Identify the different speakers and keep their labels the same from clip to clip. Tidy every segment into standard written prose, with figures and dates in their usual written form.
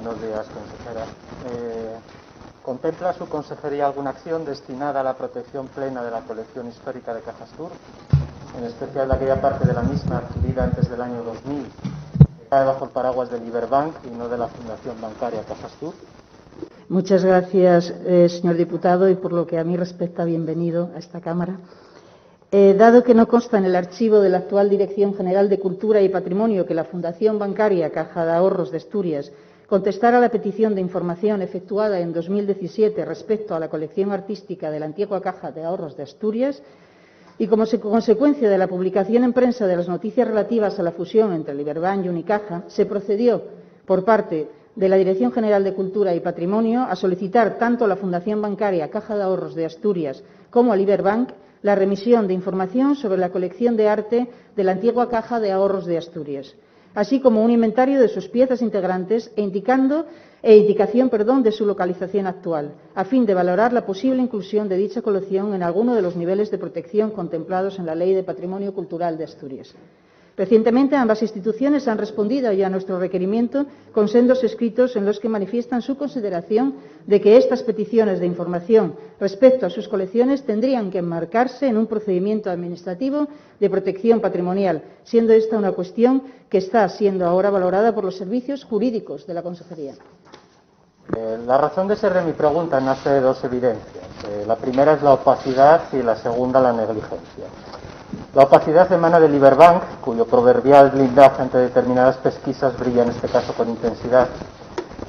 Speaker 1: Buenos días, consejera. ¿Contempla su consejería alguna acción destinada a la protección plena de la colección histórica de Cajastur, en especial de aquella parte de la misma adquirida antes del año 2000, que cae bajo el paraguas del Liberbank y no de la Fundación Bancaria Cajastur?
Speaker 2: Muchas gracias, señor diputado, y por lo que a mí respecta, bienvenido a esta Cámara. Dado que no consta en el archivo de la actual Dirección General de Cultura y Patrimonio que la Fundación Bancaria Caja de Ahorros de Asturias contestara a la petición de información efectuada en 2017 respecto a la colección artística de la antigua Caja de Ahorros de Asturias, y como consecuencia de la publicación en prensa de las noticias relativas a la fusión entre Liberbank y Unicaja, se procedió por parte de la Dirección General de Cultura y Patrimonio a solicitar tanto a la Fundación Bancaria Caja de Ahorros de Asturias como a Liberbank la remisión de información sobre la colección de arte de la antigua Caja de Ahorros de Asturias, así como un inventario de sus piezas integrantes e indicación de su localización actual, a fin de valorar la posible inclusión de dicha colección en alguno de los niveles de protección contemplados en la Ley de Patrimonio Cultural de Asturias. Recientemente, ambas instituciones han respondido ya a nuestro requerimiento con sendos escritos en los que manifiestan su consideración de que estas peticiones de información respecto a sus colecciones tendrían que enmarcarse en un procedimiento administrativo de protección patrimonial, siendo esta una cuestión que está siendo ahora valorada por los servicios jurídicos de la Consejería.
Speaker 1: La razón de ser de mi pregunta nace de dos evidencias. La primera es la opacidad y la segunda la negligencia. La opacidad emana del Liberbank, cuyo proverbial blindaje ante determinadas pesquisas brilla en este caso con intensidad.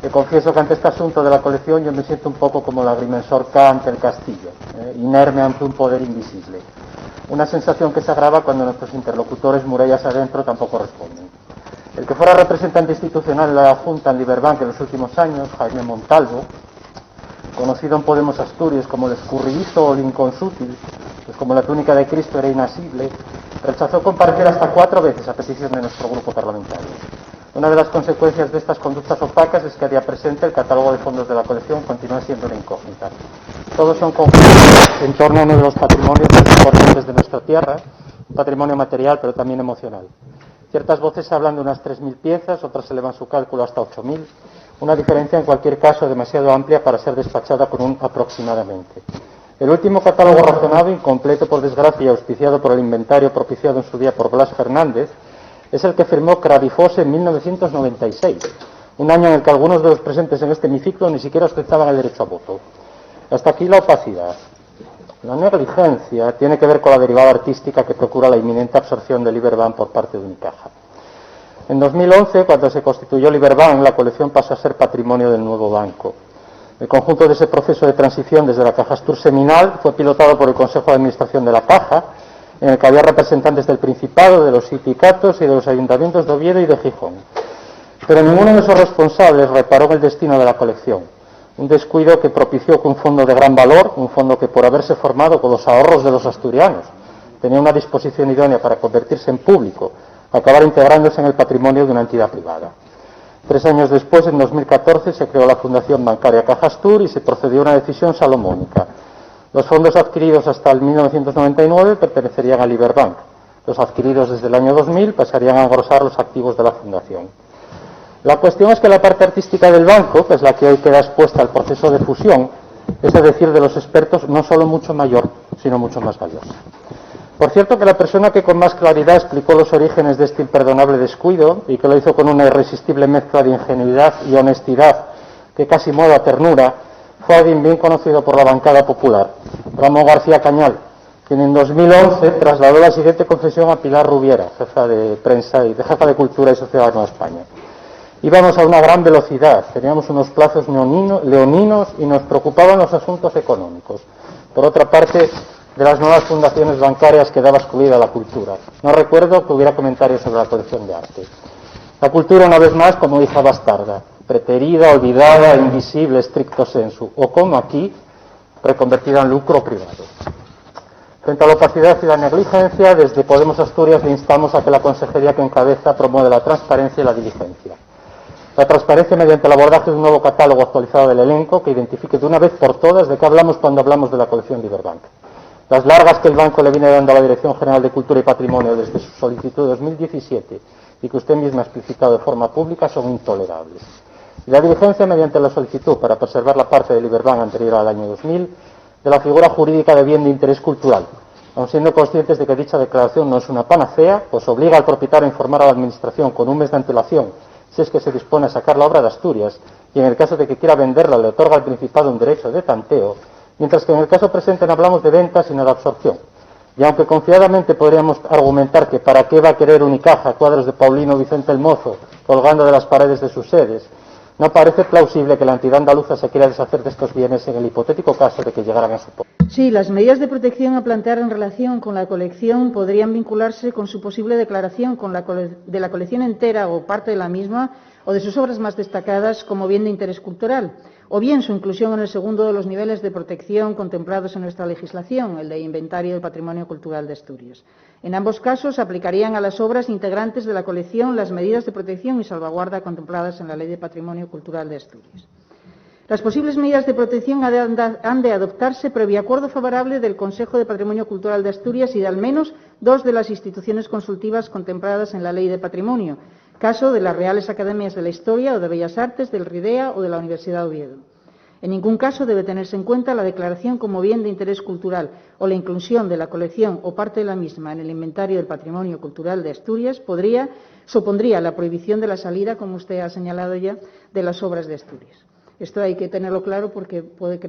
Speaker 1: Te confieso que ante este asunto de la colección yo me siento un poco como el agrimensor K ante el castillo, inerme ante un poder invisible. Una sensación que se agrava cuando nuestros interlocutores murallas adentro tampoco responden. El que fuera representante institucional de la Junta en Liberbank en los últimos años, Jaime Montalvo, conocido en Podemos Asturias como el escurridizo o el inconsútil, pues como la túnica de Cristo era inasible, rechazó comparecer hasta 4 veces a petición de nuestro grupo parlamentario. Una de las consecuencias de estas conductas opacas es que a día presente el catálogo de fondos de la colección continúa siendo una incógnita. Todos son conjuntos en torno a uno de los patrimonios más importantes de nuestra tierra, un patrimonio material pero también emocional. Ciertas voces hablan de unas 3.000 piezas, otras elevan su cálculo hasta 8.000, una diferencia en cualquier caso demasiado amplia para ser despachada con un aproximadamente. El último catálogo razonado, incompleto por desgracia y auspiciado por el inventario propiciado en su día por Blas Fernández, es el que firmó Cravifos en 1996, un año en el que algunos de los presentes en este hemiciclo ni siquiera ostentaban el derecho a voto. Hasta aquí la opacidad. La negligencia tiene que ver con la derivada artística que procura la inminente absorción de Liberbank por parte de Unicaja. En 2011, cuando se constituyó Liberbank, la colección pasó a ser patrimonio del nuevo banco. El conjunto de ese proceso de transición desde la Cajastur seminal fue pilotado por el Consejo de Administración de la Caja, en el que había representantes del Principado, de los sindicatos y de los ayuntamientos de Oviedo y de Gijón. Pero ninguno de esos responsables reparó en el destino de la colección, un descuido que propició que un fondo de gran valor, un fondo que por haberse formado con los ahorros de los asturianos tenía una disposición idónea para convertirse en público, acabara integrándose en el patrimonio de una entidad privada. 3 años después, en 2014, se creó la Fundación Bancaria Cajastur y se procedió a una decisión salomónica. Los fondos adquiridos hasta el 1999 pertenecerían a Liberbank. Los adquiridos desde el año 2000 pasarían a engrosar los activos de la Fundación. La cuestión es que la parte artística del banco, que es la que hoy queda expuesta al proceso de fusión, es a decir de los expertos, no solo mucho mayor, sino mucho más valiosa. Por cierto que la persona que con más claridad explicó los orígenes de este imperdonable descuido y que lo hizo con una irresistible mezcla de ingenuidad y honestidad que casi moda ternura, fue alguien bien conocido por la bancada popular, Ramón García Cañal, quien en 2011 trasladó la siguiente confesión a Pilar Rubiera, jefa de prensa y jefa de Cultura y Sociedad de Nueva España. Íbamos a una gran velocidad, teníamos unos plazos leoninos y nos preocupaban los asuntos económicos. Por otra parte, de las nuevas fundaciones bancarias quedaba excluida la cultura. No recuerdo que hubiera comentarios sobre la colección de arte. La cultura, una vez más, como hija bastarda, preterida, olvidada, invisible, stricto sensu, o como aquí, reconvertida en lucro privado. Frente a la opacidad y la negligencia, desde Podemos Asturias le instamos a que la consejería que encabeza promueva la transparencia y la diligencia. La transparencia mediante el abordaje de un nuevo catálogo actualizado del elenco que identifique de una vez por todas de qué hablamos cuando hablamos de la colección Liberbank. Las largas que el banco le viene dando a la Dirección General de Cultura y Patrimonio desde su solicitud de 2017 y que usted misma ha explicitado de forma pública son intolerables. y la diligencia mediante la solicitud para preservar la parte del Liberbank anterior al año 2000 de la figura jurídica de bien de interés cultural, aun siendo conscientes de que dicha declaración no es una panacea, pues obliga al propietario a informar a la Administración con un mes de antelación si es que se dispone a sacar la obra de Asturias, y en el caso de que quiera venderla le otorga al Principado un derecho de tanteo, mientras que en el caso presente no hablamos de venta sino de absorción. Y aunque confiadamente podríamos argumentar que para qué va a querer Unicaja cuadros de Paulino Vicente el Mozo colgando de las paredes de sus sedes, no parece plausible que la entidad andaluza se quiera deshacer de estos bienes en el hipotético caso de que llegaran a su poder.
Speaker 2: Sí, las medidas de protección a plantear en relación con la colección podrían vincularse con su posible declaración de la colección entera o parte de la misma o de sus obras más destacadas como bien de interés cultural, o bien su inclusión en el segundo de los niveles de protección contemplados en nuestra legislación, el de inventario del patrimonio cultural de Asturias. En ambos casos, aplicarían a las obras integrantes de la colección las medidas de protección y salvaguarda contempladas en la Ley de Patrimonio Cultural de Asturias. Las posibles medidas de protección han de adoptarse previo acuerdo favorable del Consejo de Patrimonio Cultural de Asturias y de al menos dos de las instituciones consultivas contempladas en la Ley de Patrimonio, caso de las Reales Academias de la Historia o de Bellas Artes, del RIDEA o de la Universidad de Oviedo. En ningún caso debe tenerse en cuenta la declaración como bien de interés cultural o la inclusión de la colección o parte de la misma en el inventario del patrimonio cultural de Asturias supondría la prohibición de la salida, como usted ha señalado ya, de las obras de Asturias. Esto hay que tenerlo claro porque puede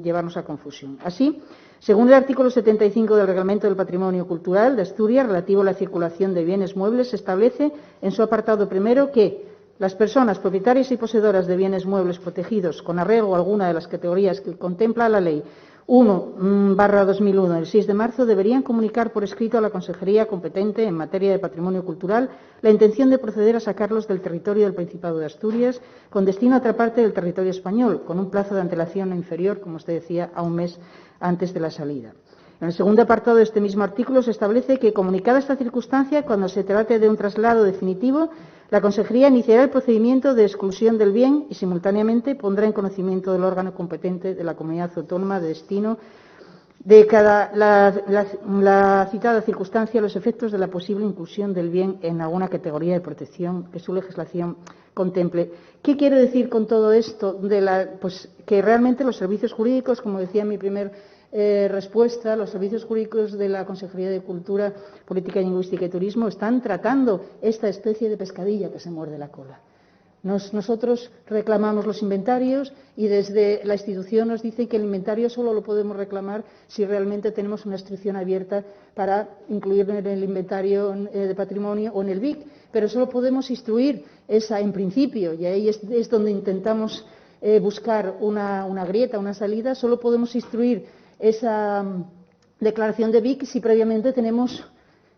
Speaker 2: llevarnos a confusión. Así, según el artículo 75 del Reglamento del Patrimonio Cultural de Asturias, relativo a la circulación de bienes muebles, se establece en su apartado primero que las personas propietarias y poseedoras de bienes muebles protegidos con arreglo a alguna de las categorías que contempla la Ley 1/2001 del 6 de marzo deberían comunicar por escrito a la Consejería competente en materia de patrimonio cultural la intención de proceder a sacarlos del territorio del Principado de Asturias con destino a otra parte del territorio español, con un plazo de antelación no inferior, como usted decía, a un mes antes de la salida. En el segundo apartado de este mismo artículo se establece que, comunicada esta circunstancia, cuando se trate de un traslado definitivo, la Consejería iniciará el procedimiento de exclusión del bien y, simultáneamente, pondrá en conocimiento del órgano competente de la comunidad autónoma de destino de la citada circunstancia los efectos de la posible inclusión del bien en alguna categoría de protección que su legislación contemple. ¿Qué quiero decir con todo esto? Pues que realmente los servicios jurídicos, como decía en mi primer respuesta, los servicios jurídicos de la Consejería de Cultura, Política Lingüística y Turismo están tratando esta especie de pescadilla que se muerde la cola. Nosotros reclamamos los inventarios y desde la institución nos dicen que el inventario solo lo podemos reclamar si realmente tenemos una instrucción abierta para incluirlo en el inventario de patrimonio o en el BIC, pero solo podemos instruir esa en principio, y ahí es donde intentamos buscar una grieta, una salida. Solo podemos instruir esa declaración de BIC si previamente tenemos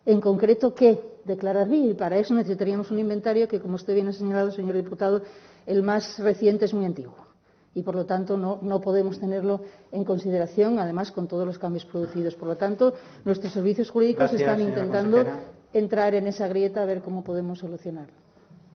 Speaker 2: en concreto qué declarar BIC, y para eso necesitaríamos un inventario que, como usted bien ha señalado, señor diputado, el más reciente es muy antiguo y, por lo tanto, no podemos tenerlo en consideración, además, con todos los cambios producidos. Por lo tanto, nuestros servicios jurídicos están intentando entrar en esa grieta a ver cómo podemos solucionarlo.